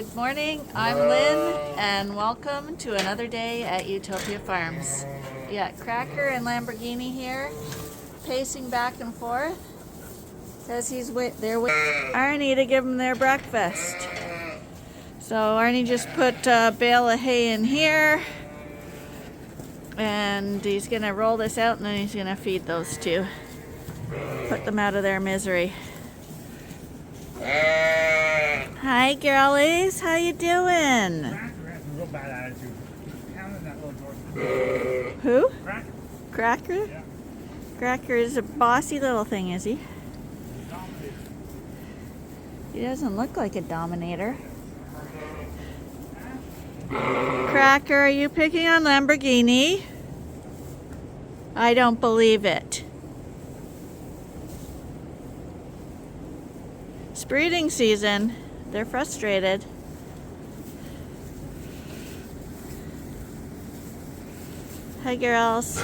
Good morning, I'm Lynn, and welcome to another day at Ewetopia Farms. We got Cracker and Lamborghini here, pacing back and forth. Says he's there with Arnie to give them their breakfast. So Arnie just put a bale of hay in here, and he's gonna roll this out, and then he's gonna feed those two. Put them out of their misery. Hi girlies, how you doing? Who? Cracker? Yeah. Cracker is a bossy little thing, is he? He doesn't look like a dominator. Cracker, are you picking on Lamborghini? I don't believe it. It's breeding season. They're frustrated. Hi, girls.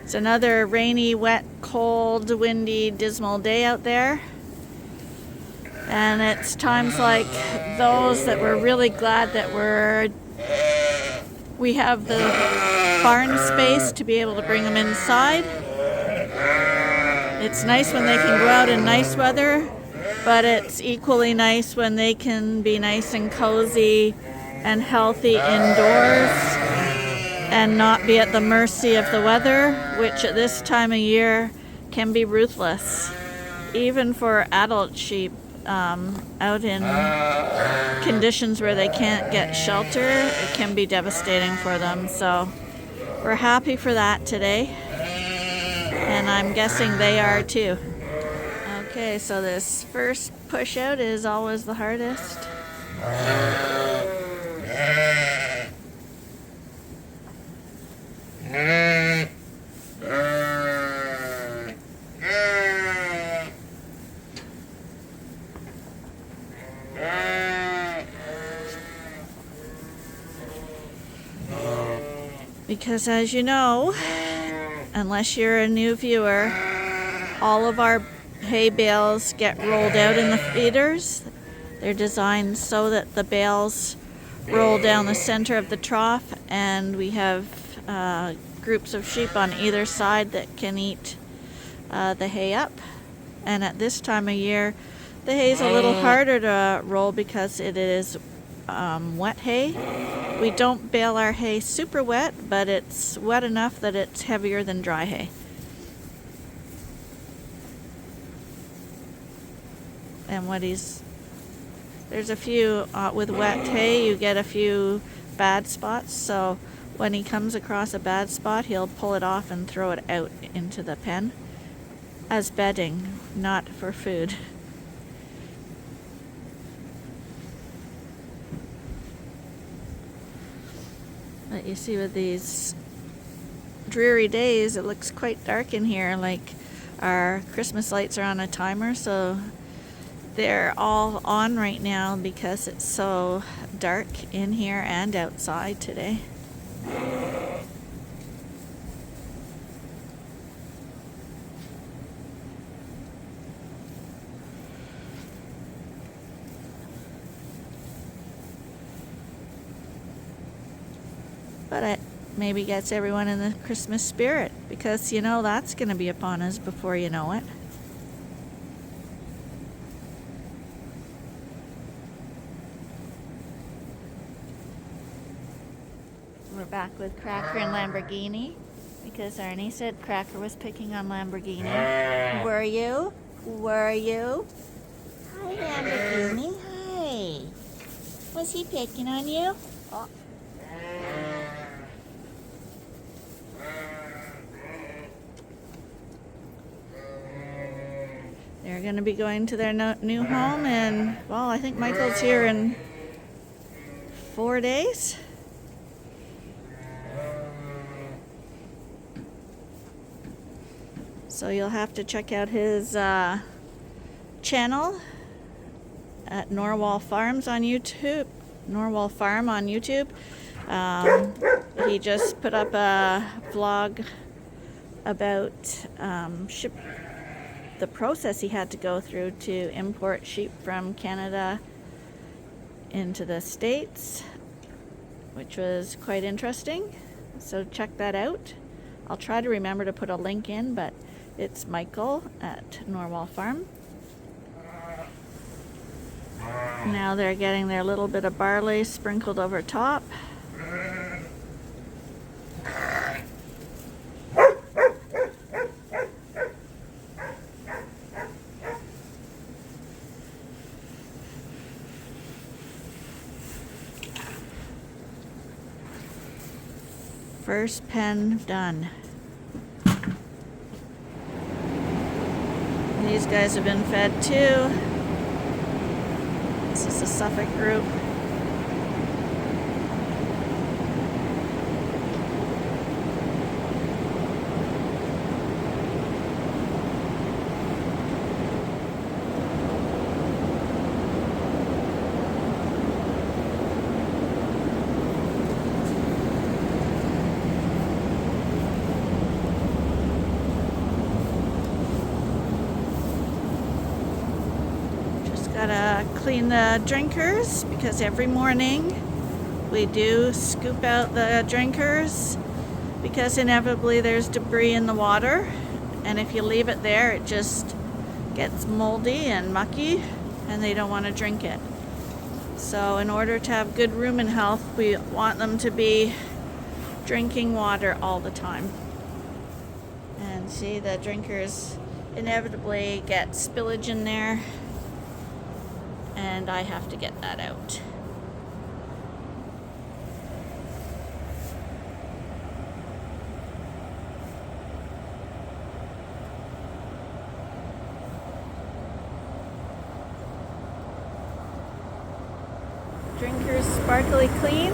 It's another rainy, wet, cold, windy, dismal day out there. And it's times like those that we're really glad that we have the barn space to be able to bring them inside. It's nice when they can go out in nice weather, but it's equally nice when they can be nice and cozy and healthy indoors and not be at the mercy of the weather, which at this time of year can be ruthless. Even for adult sheep out in conditions where they can't get shelter, it can be devastating for them. So we're happy for that today. And I'm guessing they are too. Okay, so this first push out is always the hardest. Because as you know, unless you're a new viewer, all of our hay bales get rolled out in the feeders. They're designed so that the bales roll down the center of the trough, and we have groups of sheep on either side that can eat the hay up. And at this time of year, the hay is a little harder to roll because it is wet hay. We don't bale our hay super wet, but it's wet enough that it's heavier than dry hay. And there's a few, with wet hay, you get a few bad spots, so when he comes across a bad spot, he'll pull it off and throw it out into the pen as bedding, not for food. But you see, with these dreary days, it looks quite dark in here. Like our Christmas lights are on a timer, so they're all on right now because it's so dark in here and outside today. But it maybe gets everyone in the Christmas spirit, because you know that's going to be upon us before you know it. We're back with Cracker and Lamborghini, because Arnie said Cracker was picking on Lamborghini. Were you? Were you? Hi, Lamborghini. Hi. Was he picking on you? Oh. They're going to be going to their new home, and well, I think Michael's here in 4 days. So you'll have to check out his channel at Norwal Farms on YouTube. Norwal Farm on YouTube. He just put up a vlog about the process he had to go through to import sheep from Canada into the States, which was quite interesting. So check that out. I'll try to remember to put a link in, but it's Michael at Norwell Farm. Now they're getting their little bit of barley sprinkled over top. First pen done. These guys have been fed too. This is the Suffolk group. Gotta clean the drinkers because every morning we do scoop out the drinkers because inevitably there's debris in the water, and if you leave it there it just gets moldy and mucky and they don't want to drink it. So in order to have good rumen health, we want them to be drinking water all the time. And see, the drinkers inevitably get spillage in there, and I have to get that out. Drinkers sparkly clean.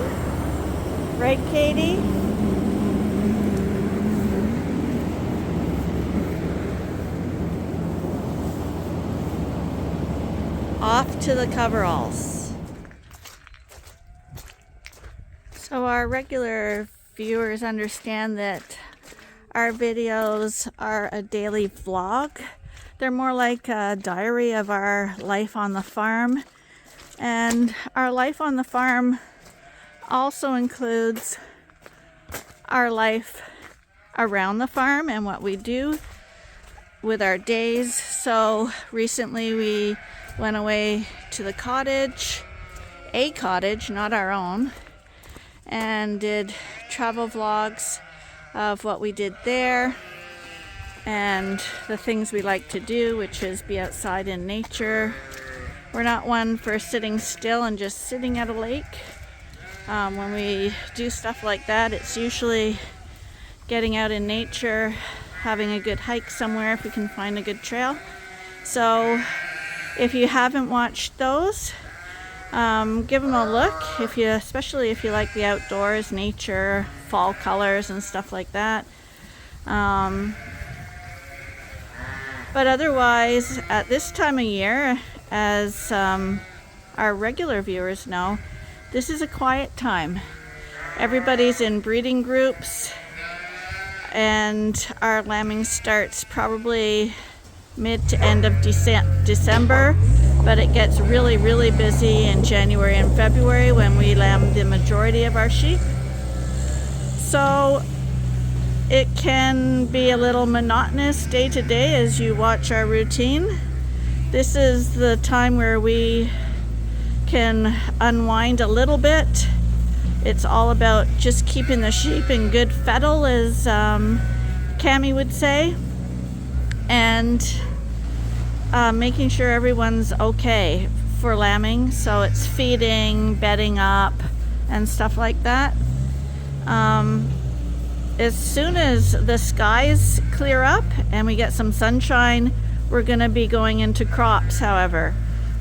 Right, Katie? Off to the coveralls. So our regular viewers understand that our videos are a daily vlog. They're more like a diary of our life on the farm. And our life on the farm also includes our life around the farm and what we do with our days. So recently we went away to the cottage, a cottage, not our own, and did travel vlogs of what we did there and the things we like to do, which is be outside in nature. We're not one for sitting still and just sitting at a lake. When we do stuff like that, it's usually getting out in nature, having a good hike somewhere if we can find a good trail. So if you haven't watched those, give them a look. Especially if you like the outdoors, nature, fall colors and stuff like that. But otherwise, at this time of year, as our regular viewers know, this is a quiet time. Everybody's in breeding groups, and our lambing starts probably mid to end of December, but it gets really, really busy in January and February when we lamb the majority of our sheep. So it can be a little monotonous day to day as you watch our routine. This is the time where we can unwind a little bit. It's all about just keeping the sheep in good fettle, as Cammie would say, and making sure everyone's okay for lambing. So it's feeding, bedding up, and stuff like that. As soon as the skies clear up and we get some sunshine, we're going to be going into crops, however.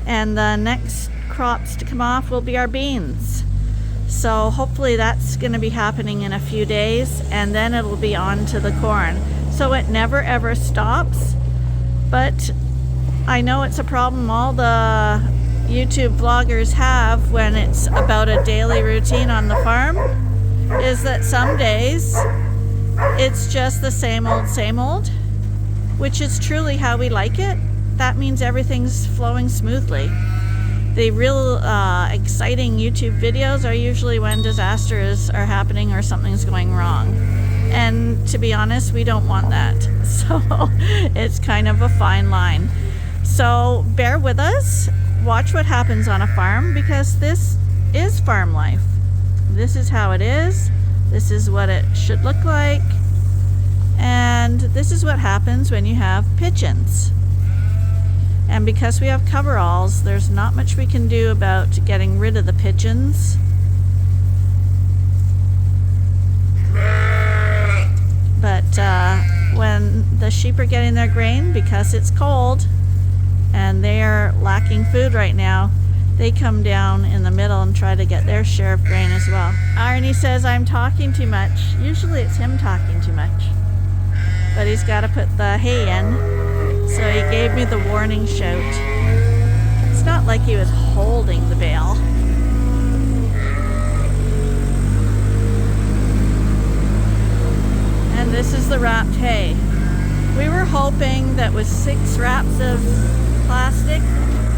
And the next crops to come off will be our beans. So hopefully that's going to be happening in a few days, and then it'll be on to the corn. So it never ever stops. But I know it's a problem all the YouTube vloggers have when it's about a daily routine on the farm, is that some days it's just the same old, which is truly how we like it, that means everything's flowing smoothly. The real exciting YouTube videos are usually when disasters are happening or something's going wrong. And to be honest, we don't want that. So it's kind of a fine line. So bear with us, watch what happens on a farm, because this is farm life. This is how it is. This is what it should look like. And this is what happens when you have pigeons. And because we have coveralls, there's not much we can do about getting rid of the pigeons. But when the sheep are getting their grain, because it's cold and they are lacking food right now, they come down in the middle and try to get their share of grain as well. Arnie says I'm talking too much. Usually it's him talking too much. But he's got to put the hay in. So he gave me the warning shout. It's not like he was holding the bale. And this is the wrapped hay. We were hoping that with 6 wraps of plastic,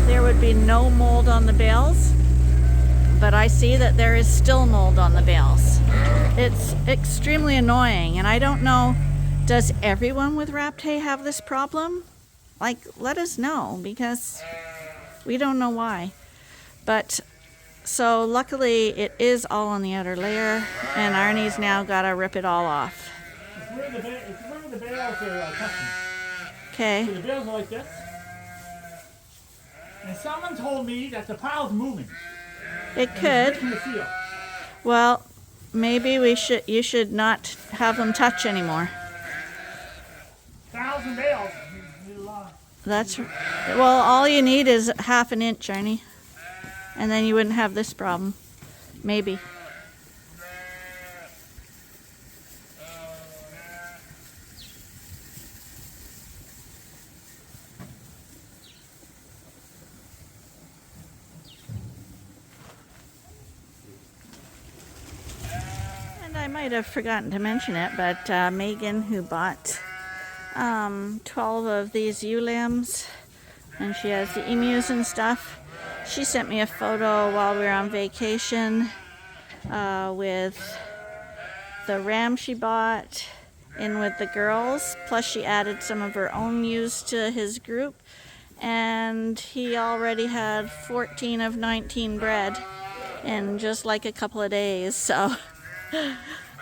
there would be no mold on the bales. But I see that there is still mold on the bales. It's extremely annoying, and I don't know, does everyone with wrapped hay have this problem? Like, let us know, because we don't know why. But so luckily it is all on the outer layer, and Arnie's now got to rip it all off. It's where the bales are touching. Okay. So the bales are like this. And someone told me that the pile's moving. It could. It's breaking the seal. Well, maybe you should not have them touch anymore. 1,000 bales. That's well, all you need is half an inch, Arnie, and then you wouldn't have this problem. Maybe. And I might have forgotten to mention it, but Megan, who bought 12 of these ewe lambs, and she has the emus and stuff, she sent me a photo while we were on vacation with the ram she bought in with the girls, plus she added some of her own ewes to his group, and he already had 14 of 19 bred in just like a couple of days. So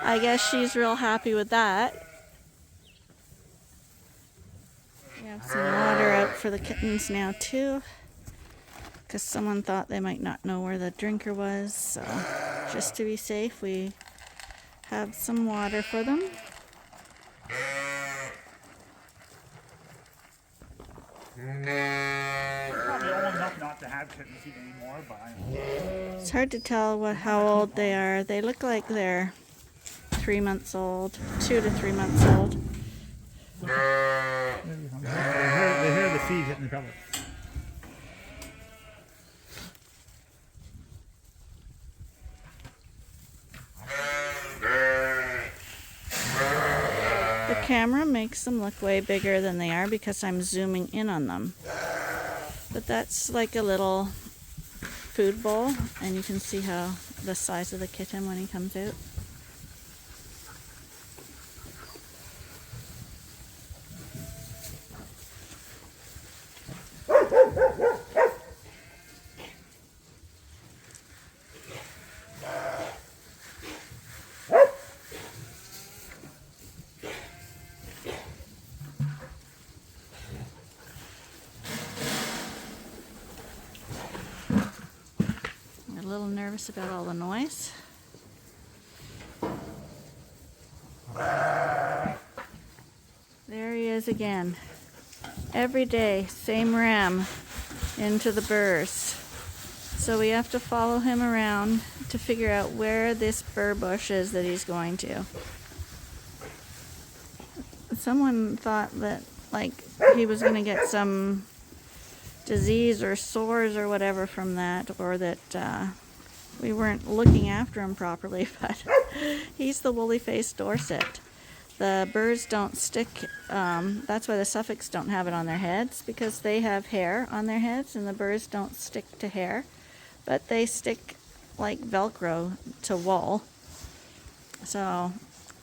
I guess she's real happy with that. We have some water out for the kittens now too, because someone thought they might not know where the drinker was, so just to be safe we have some water for them. Probably old enough not to have kittens anymore, but It's hard to tell how old they are. They look like they're 3 months old, 2 to 3 months old. they hear the feed hitting the pellets. The camera makes them look way bigger than they are because I'm zooming in on them. But that's like a little food bowl, and you can see how the size of the kitten when he comes out. A little nervous about all the noise. There he is again. Every day, same ram into the burrs. So we have to follow him around to figure out where this burr bush is that he's going to. Someone thought that like he was going to get some disease or sores or whatever from that, or that we weren't looking after him properly, but he's the woolly-faced Dorset. The birds don't stick, that's why the Suffolks don't have it on their heads, because they have hair on their heads, and the birds don't stick to hair, but they stick like Velcro to wool. So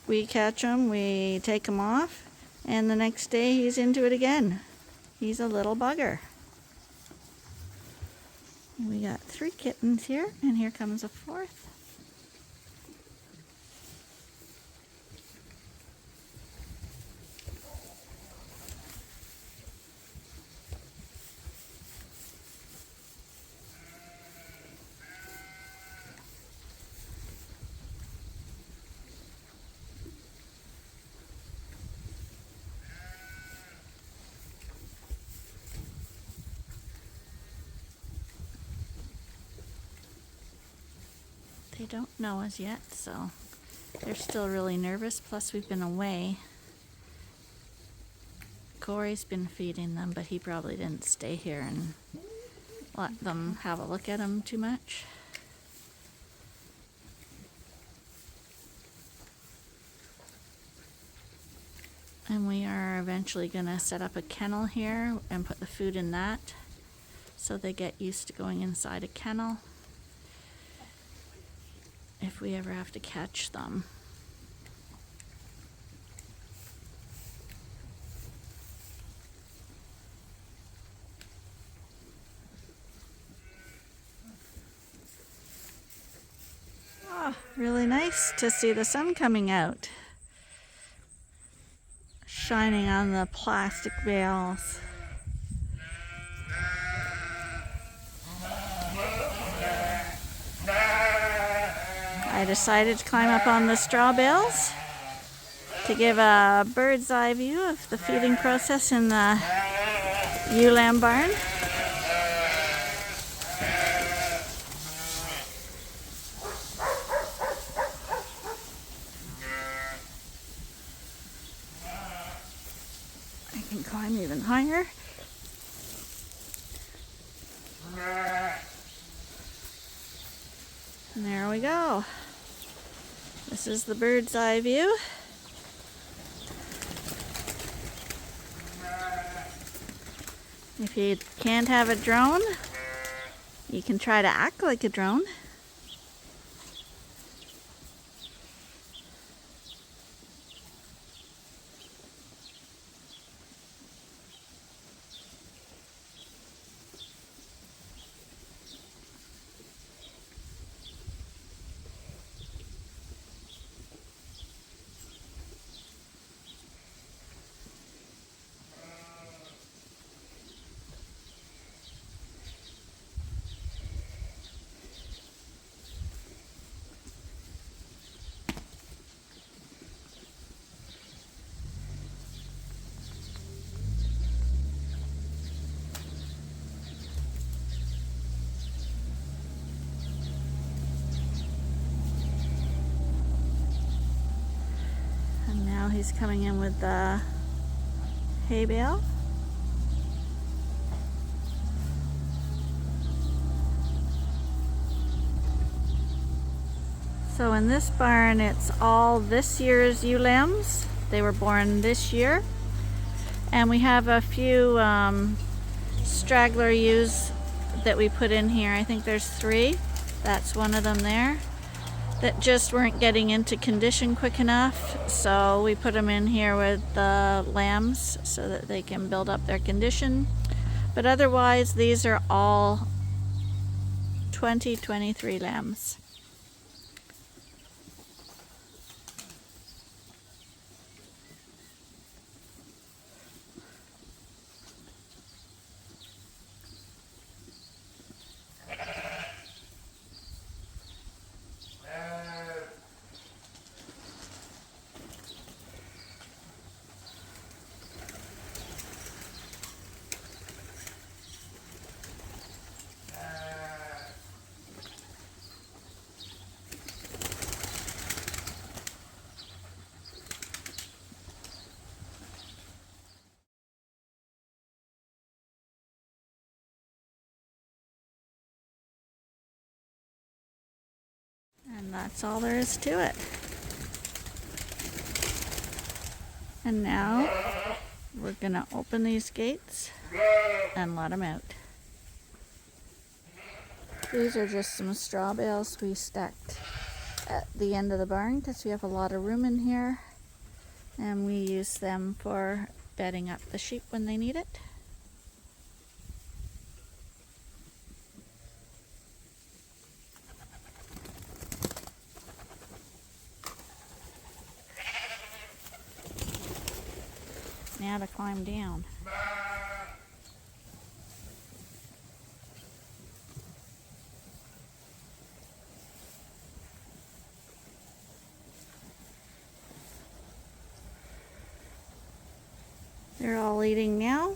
we catch him, we take him off, and the next day he's into it again. He's a little bugger. We got 3 kittens here, and here comes a 4th. They don't know us yet, so they're still really nervous, plus we've been away. Corey's been feeding them, but he probably didn't stay here and let them have a look at him too much. And we are eventually going to set up a kennel here and put the food in that, so they get used to going inside a kennel if we ever have to catch them. Oh, really nice to see the sun coming out, shining on the plastic bales. I decided to climb up on the straw bales to give a bird's eye view of the feeding process in the ewe lamb barn. I can climb even higher. And there we go. This is the bird's eye view. If you can't have a drone, you can try to act like a drone. He's coming in with the hay bale. So in this barn, it's all this year's ewe lambs. They were born this year. And we have a few straggler ewes that we put in here. I think there's 3. That's one of them there, that just weren't getting into condition quick enough, so we put them in here with the lambs so that they can build up their condition. But otherwise, these are all 2023 lambs. And that's all there is to it. And now we're gonna open these gates and let them out. These are just some straw bales we stacked at the end of the barn because we have a lot of room in here, and we use them for bedding up the sheep when they need it. Now to climb down. They're all eating now,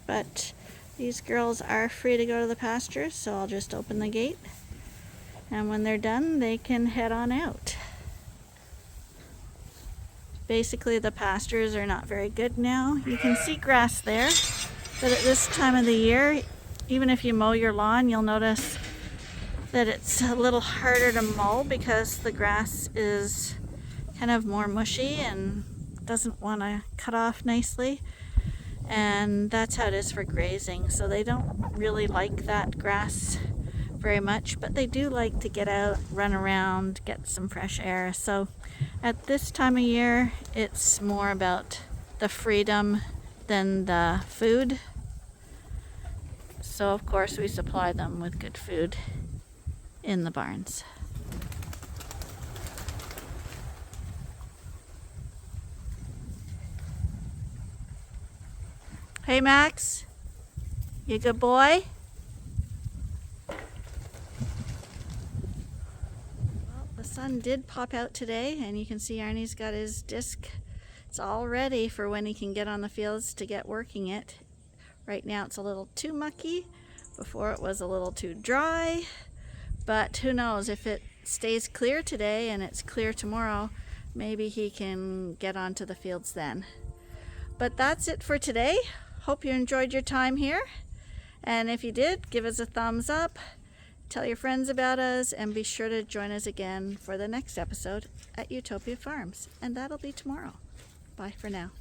but these girls are free to go to the pasture, so I'll just open the gate, and when they're done they can head on out. Basically the pastures are not very good now. You can see grass there, but at this time of the year, even if you mow your lawn, you'll notice that it's a little harder to mow because the grass is kind of more mushy and doesn't want to cut off nicely. And that's how it is for grazing. So they don't really like that grass very much, but they do like to get out, run around, get some fresh air. So at this time of year, it's more about the freedom than the food. So of course we supply them with good food in the barns. Hey Max, you a good boy? Well, the sun did pop out today, and you can see Arnie's got his disc. It's all ready for when he can get on the fields to get working it. Right now it's a little too mucky. Before it was a little too dry, but who knows, if it stays clear today and it's clear tomorrow, maybe he can get onto the fields then. But that's it for today. Hope you enjoyed your time here, and if you did, give us a thumbs up, tell your friends about us, and be sure to join us again for the next episode at Ewetopia Farms, and that'll be tomorrow. Bye for now.